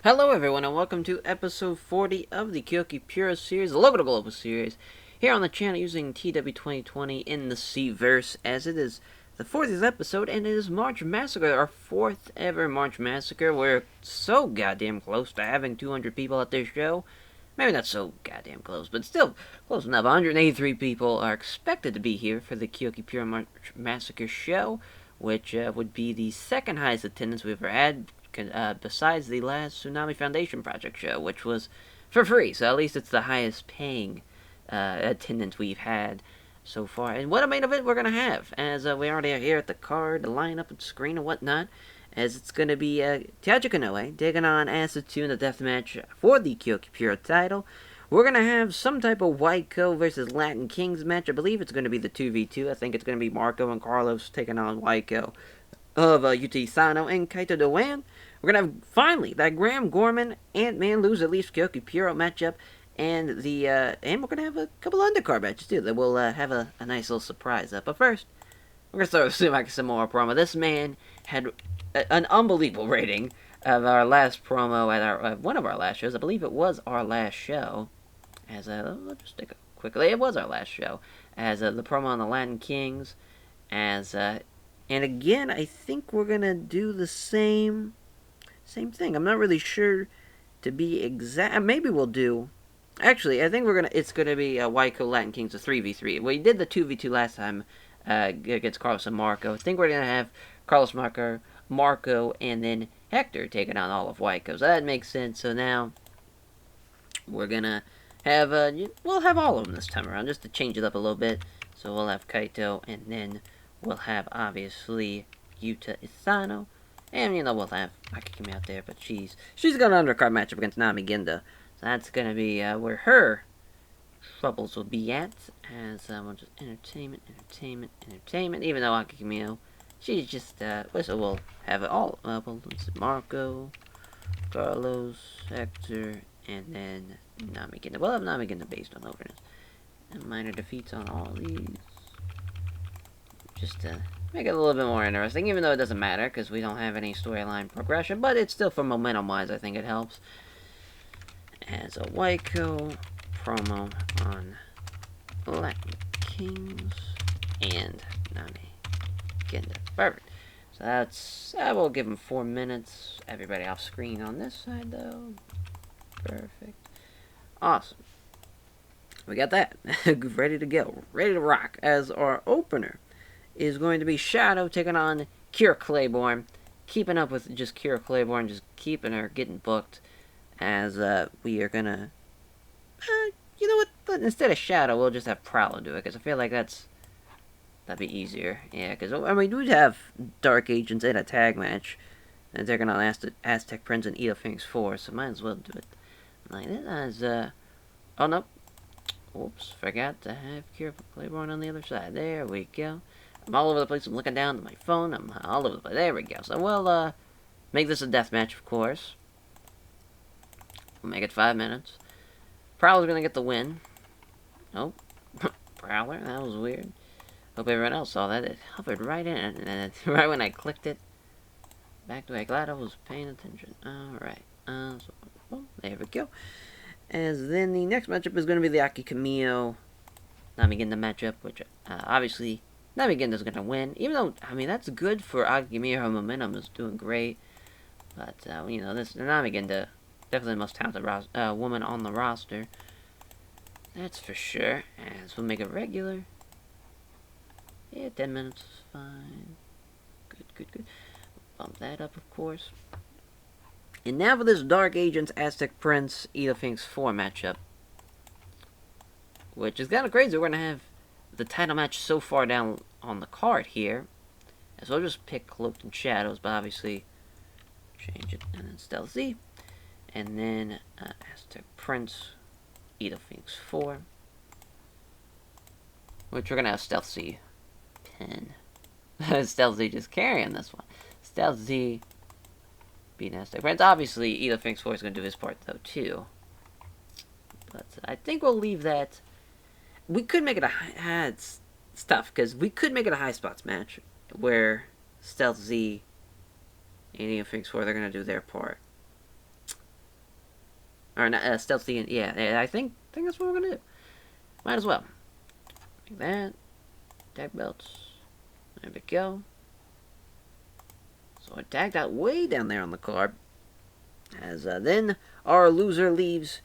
Hello everyone and welcome to episode 40 of the Kyoki Pura series, the local to global series, here on the channel using TEW 2020 in the C-verse, as it is the 40th episode and it is March Massacre, our 4th ever March Massacre. We're so goddamn close to having 200 people at this show. Maybe not so goddamn close, but still close enough. 183 people are expected to be here for the Kyoki Pura March Massacre show, which would be the second highest attendance we've ever had, besides the last Tsunami Foundation Project show, which was for free. So at least it's the highest paying attendance we've had so far. And what a main event we're going to have, as we already are here at the card, the lineup and screen and whatnot, as it's going to be TEW Kanoe taking on Acid 2 in the deathmatch for the Kyoki Pura title. We're going to have some type of Waiko versus Latin Kings match. I believe it's going to be the 2v2. I think it's going to be Marco and Carlos taking on Waiko of UT Sano and Kaito Doan. We're going to have, finally, that Graham Gorman Ant-Man lose at least Kyoki Pura matchup. And and we're going to have a couple undercard matches, too, that will have a nice little surprise up. But first, we're going to start with some more promo. This man had an unbelievable rating of our last promo at our one of our last shows. I believe it was our last show. As let's just take a quickly. It was our last show. As the promo on the Latin Kings. As and again, I think we're gonna do the same thing. I'm not really sure to be exact. Maybe we'll do. Actually, I think it's gonna be Waiko Latin Kings a 3v3. We did the 2v2 last time against Carlos and Marco. I think we're gonna have Carlos, Marco, and then Hector taking on all of Waiko. So that makes sense. So now we're gonna have we'll have all of them this time around, just to change it up a little bit. So we'll have Kaito, and then we'll have obviously Yuta Isano, and we'll have Akikimi out there, but she's got an undercard matchup against Nami Ginda. So that's gonna be where her troubles will be at, as we'll just entertainment. Even though Akikimi, she's just so we'll have it all. Marco, Carlos, Hector, and then Nami Ginda. We'll have Nami Ginda based on overness. And minor defeats on all these. Just to make it a little bit more interesting, even though it doesn't matter, because we don't have any storyline progression, but it's still, for momentum-wise, I think it helps. As a Waiko promo on Latin Kings and Nami Ginda. Perfect. So that's, we'll give them 4 minutes. Everybody off screen on this side, though. Perfect. Awesome. We got that. Ready to go. Ready to rock. As our opener is going to be Shadow taking on Kira Claiborne. Keeping up with just Kira Claiborne, just keeping her getting booked. As we are gonna, you know what? But instead of Shadow, we'll just have Prowler do it, because I feel like that'd be easier. Yeah, because I mean, we'd have Dark Agents in a tag match, and taking on Aztec Prince and Eda Phoenix 4, so might as well do it like this. As oh no, oops, forgot to have Kira Claiborne on the other side. There we go. I'm all over the place. I'm looking down at my phone. I'm all over the place. There we go. So we'll make this a death match, of course. We'll make it 5 minutes. Prowler's gonna get the win. Oh, Prowler, that was weird. Hope everyone else saw that. It hovered right in, and right when I clicked it, back to it. Glad I was paying attention. Alright. There we go. As then the next matchup is going to be the Akikimi Nami Ginda matchup, which obviously Nami Ginda's going to win. Even though, I mean, that's good for Akikimi. Her momentum is doing great. But, this Nami Ginda, definitely the most talented woman on the roster. That's for sure. As we'll make it regular. Yeah, 10 minutes is fine. Good. Bump that up, of course. And now for this Dark Agents Aztec Prince Eda Phoenix 4 matchup. Which is kind of crazy. We're going to have the title match so far down on the card here. So I'll just pick Cloaked in Shadows, but obviously change it. And then Stealth Z. And then Aztec Prince Eda Phoenix 4. Which we're going to have Stealth Z pin. Stealth Z just carrying this one. Stealth Z beating Aztec Prince. Obviously, Eda Phoenix 4 is going to do his part, though, too. But I think we'll leave that. We could make it a high... It's tough, because we could make it a high spots match, where Stealth Z and Eda Phoenix 4, they're going to do their part. Or not, stealthy, and yeah, I think that's what we're gonna do. Might as well. Like that. Tag belts. There we go. So I tagged out way down there on the card. As then our loser leaves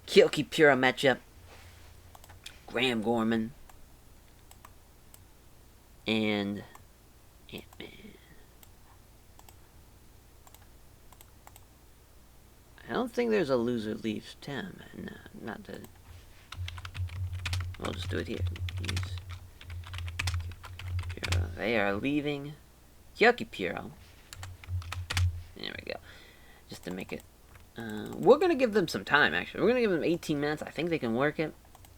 Kyoki Pura matchup. Graham Gorman and Ant-Man. I don't think there's a loser leaves Tim. No, not the. We'll just do it here. They are leaving Kyoki Pura. There we go. Just to make it. We're going to give them some time, actually. We're going to give them 18 minutes. I think they can work it.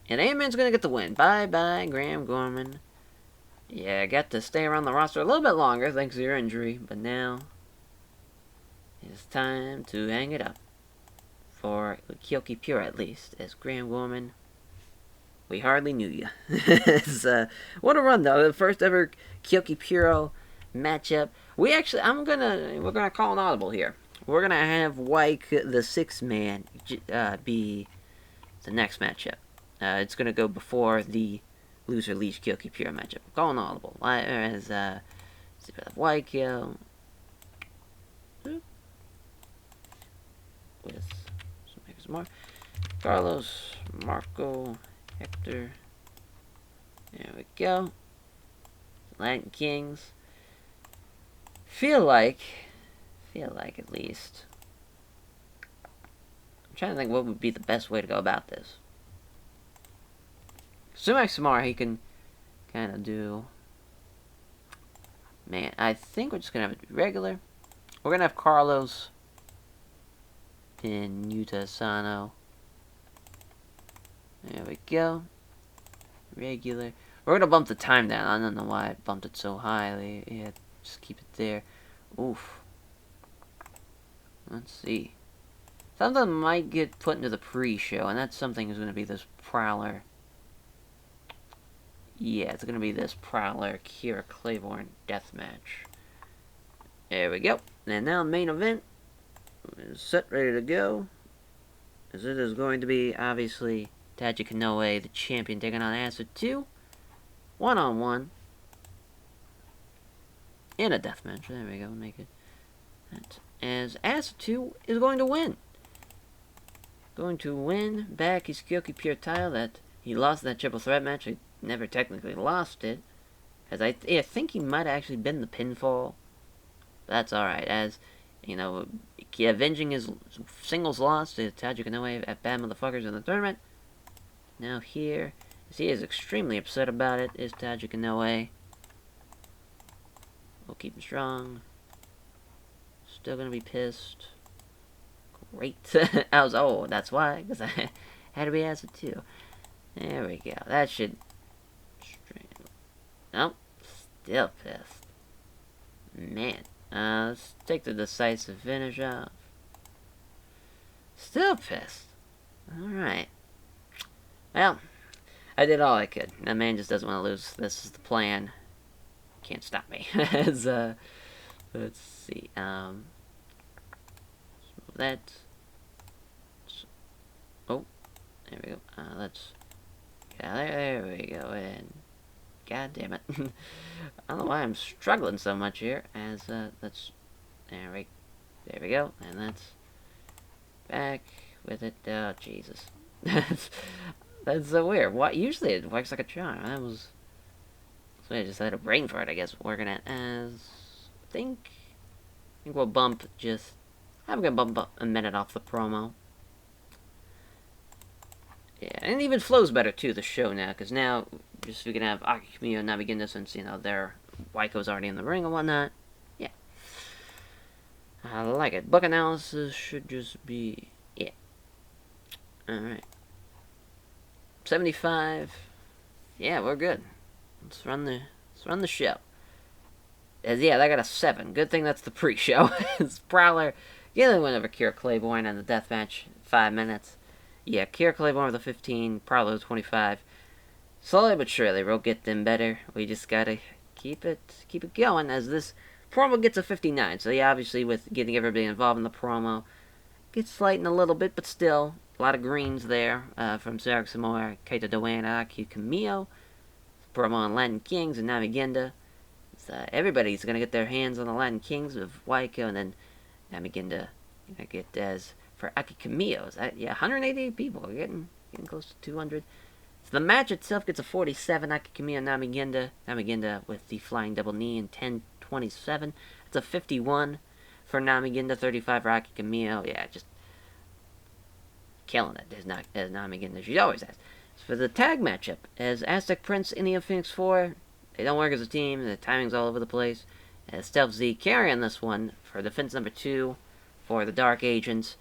And Ant-Man's going to get the win. Bye-bye, Graham Gorman. Yeah, got to stay around the roster a little bit longer thanks to your injury. But now, it's time to hang it up. For Kyoki Pura, at least. As Graham Gorman, we hardly knew you. What a run, though. The first ever Kyoki Pura matchup. We're gonna call an audible here. We're gonna have Wyke, the 6th man, be the next matchup. It's gonna go before the loser leaves Kyoki Pura matchup. Call an audible. As Wyke with some more Carlos, Marco, Hector. There we go. Latin Kings. Feel like at least. I'm trying to think what would be the best way to go about this. Sumac Samar, he can kind of do. Man, I think we're just gonna have it be regular. We're gonna have Carlos, then Yuta Asano. There we go. Regular. We're gonna bump the time down. I don't know why I bumped it so highly. Yeah, just keep it there. Oof. Let's see. Something might get put into the pre-show, and that something is gonna be this Prowler. Yeah, it's gonna be this Prowler Kira Claiborne deathmatch. There we go. And now main event is set, ready to go. As it is going to be obviously Taji Kanoe, the champion, taking on Acid 2. 1-on-1. In a deathmatch. There we go. Make it. That. As Acid 2 is going to win. Going to win back his Kyoki Pure title that he lost that triple threat match. He never technically lost it. As I think he might have actually been the pinfall. But that's alright. As, you know, avenging his singles loss to Taji Kanoe at Bad Motherfuckers in the tournament. Now here, as he is extremely upset about it, is Taji Kanoe. We'll keep him strong. Still gonna be pissed. Great. That's why, because I had to be Acid too. There we go. That should. Nope. Still pissed. Man. Let's take the decisive finish off. Still pissed. Alright. Well, I did all I could. That man just doesn't want to lose. This is the plan. Can't stop me. As, let's see. Let's move that. Oh, there we go. Yeah, there we go. And god damn it. I don't know why I'm struggling so much here. As there we go. And that's back with it. Oh, Jesus. That's so weird. What? Usually it works like a charm. So I just had a brain fart, I guess, working at. As I think we'll bump just. I'm gonna bump up a minute off the promo. Yeah, and it even flows better too, the show now, because now just we can have Akikumiya now begin this since, you know, Waiko's already in the ring and whatnot. Yeah. I like it. Book analysis should just be alright. 75. Yeah, we're good. Let's run the show. Yeah, that got a 7. Good thing that's the pre-show. It's Prowler getting the win over Kira Claiborne in the deathmatch. 5 minutes. Yeah, Kira Claiborne with a 15, Prowler with 25. Slowly but surely, we'll get them better. We just gotta keep it going as this promo gets a 59. So yeah, obviously with getting everybody involved in the promo, gets slightened a little bit, but still a lot of greens there from Sarah Samoa, Keita Doana, Aki Camillo, promo on Latin Kings and Namigenda. Everybody's gonna get their hands on the Latin Kings of Waiko, and then Namigenda gonna get as for Aki Camillo. 188 people. We're getting close to 200. So the match itself gets a 47. Aki Camillo, Namigenda. Namigenda with the flying double knee in 10:27. It's a 51 for Namigenda, 35 for Aki Camillo. Yeah, just killing it. As Namigenda, she always has. So for the tag matchup, as Aztec Prince and the Phoenix 4, they don't work as a team. The timing's all over the place. As Stealth Z carrying this one for defense number 2 for the Dark Agents,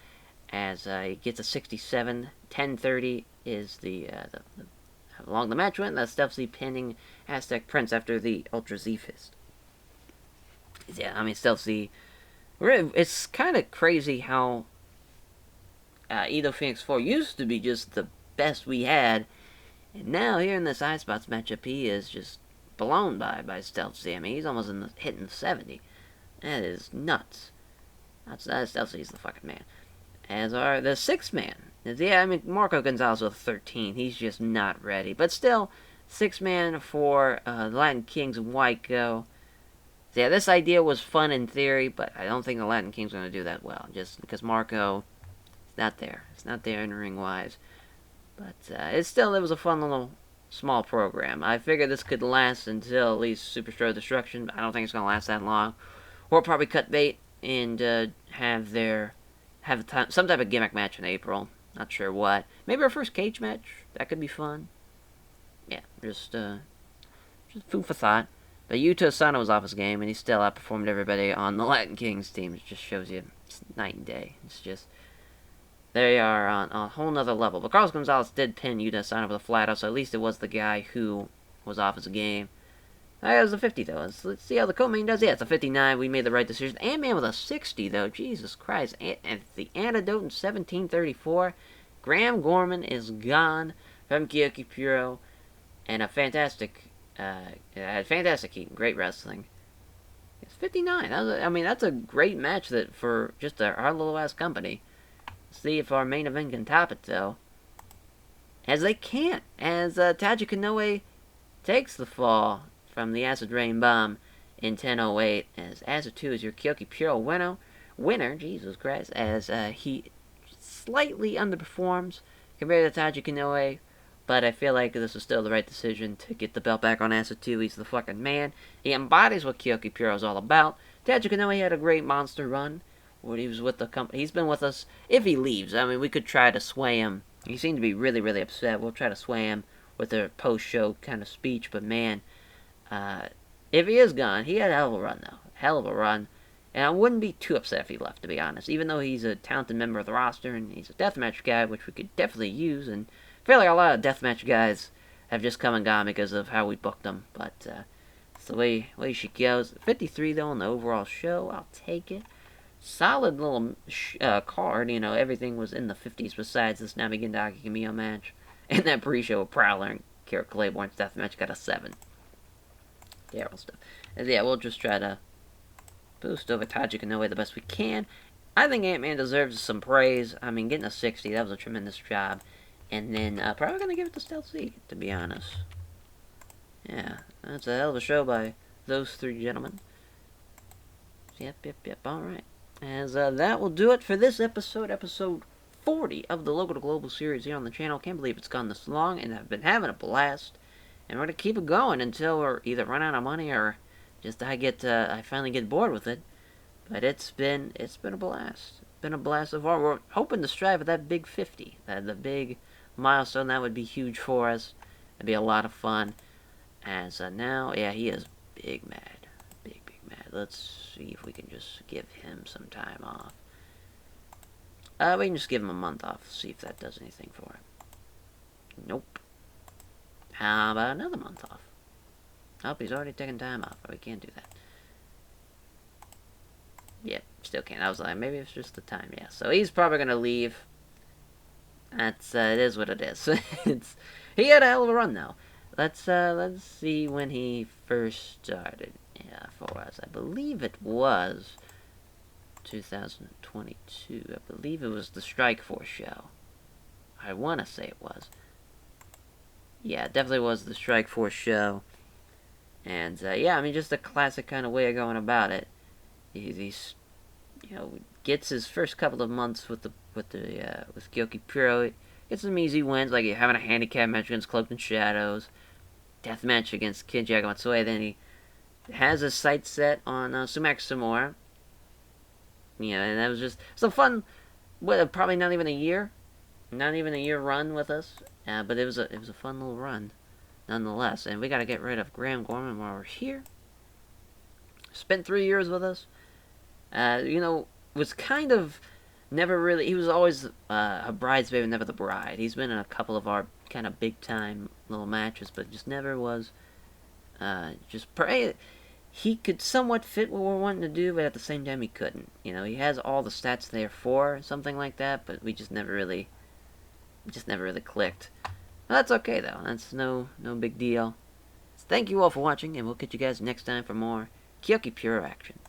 as he gets a 67. 10:30 is the how long the match went. That's Stealth Z pinning Aztec Prince after the Ultra Z Fist. Yeah, I mean, Stealth Z, it's kind of crazy how Edo Phoenix 4 used to be just the best we had, and now here in this Eye-Spots matchup, he is just blown by Stealth Z. I mean, he's almost hitting the 70. That is nuts. That's Stealth Z's the fucking man. As are the 6th man. Yeah, I mean, Marco Gonzalez with 13. He's just not ready. But still, 6th man for the Latin Kings of Waiko. Yeah, this idea was fun in theory, but I don't think the Latin Kings are going to do that well. Just because Marco is not there. It's not there in ring-wise. But it was a fun little small program. I figured this could last until at least Superstar Destruction, but I don't think it's going to last that long. Or probably cut bait and have some type of gimmick match in April. Not sure what. Maybe our first cage match. That could be fun. Yeah, just food for thought. But Yuta Asano was off his game, and he still outperformed everybody on the Latin Kings team. It just shows you it's night and day. It's just they are on a whole nother level. But Carlos Gonzalez did pin Yuta Asano with a flat out, so at least it was the guy who was off his game. That was a 50, though. Let's see how the co-main does. Yeah, it's a 59. We made the right decision. Ant-Man with a 60, though. Jesus Christ. And the antidote in 1734. Graham Gorman is gone from Kyoki Puro. And a fantastic heat. Great wrestling. It's 59. That's a great match that for just our little-ass company. See if our main event can top it, though. As they can't. As Taji Kanoe takes the fall from the Acid Rain Bomb in 10:08, as Acid 2 is your Kyoki Puro winner, Jesus Christ, as he slightly underperforms compared to Taji Kanoe, but I feel like this is still the right decision to get the belt back on Acid 2. He's the fucking man. He embodies what Kyoki Puro is all about. Taji Kanoe had a great monster run when he was with the company. He's been with us. If he leaves, I mean, we could try to sway him. He seemed to be really, really upset. We'll try to sway him with a post-show kind of speech, but man, if he is gone, he had a hell of a run, though. Hell of a run. And I wouldn't be too upset if he left, to be honest. Even though he's a talented member of the roster, and he's a deathmatch guy, which we could definitely use. And I feel like a lot of deathmatch guys have just come and gone because of how we booked them. But it's the way she goes. 53, though, on the overall show. I'll take it. Solid little card. Everything was in the 50s besides this Namigenda Aki Camillo match. And that pre-show with Prowler and Kira Claiborne's deathmatch got a 7. Terrible stuff. And yeah, we'll just try to boost over Taji Kanoe the best we can. I think Ant-Man deserves some praise. I mean, getting a 60, that was a tremendous job. And then, probably going to give it to Stealth Z, to be honest. Yeah, that's a hell of a show by those 3 gentlemen. Yep, alright. As that will do it for this episode 40 of the Local to Global series here on the channel. Can't believe it's gone this long, and I've been having a blast. And we're going to keep it going until we're either run out of money or just I finally get bored with it. But it's been a blast. It's been a blast so far. We're hoping to strive for that big 50. The big milestone. That would be huge for us. It'd be a lot of fun. As now, yeah, he is big mad. Big mad. Let's see if we can just give him some time off. We can just give him a month off. See if that does anything for him. Nope. How about another month off? Nope, he's already taken time off. We can't do that. Yep, still can't. I was like, maybe it's just the time. Yeah, so he's probably going to leave. It is what it is. He had a hell of a run, though. Let's see when he first started for us. I believe it was 2022. I believe it was the Strike Force show. I want to say it was. Yeah, it definitely was the Strike Force show. And yeah, I mean, just a classic kind of way of going about it. He's gets his first couple of months with Kyoki Puro. Gets some easy wins, like having a handicap match against Cloaked in Shadows, death match against Kid Matsui. Then he has his sights set on Sumac Samora. And that was just some fun. Probably not even a year run with us, but it was a fun little run, nonetheless. And we got to get rid of Graham Gorman while we're here. Spent 3 years with us. Was kind of never really. He was always a bridesmaid, never the bride. He's been in a couple of our kind of big time little matches, but just never was. He could somewhat fit what we're wanting to do, but at the same time he couldn't. He has all the stats there for something like that, but we just never really clicked. Well, that's okay though. That's no big deal. So thank you all for watching, and we'll catch you guys next time for more Kyoki Pure action.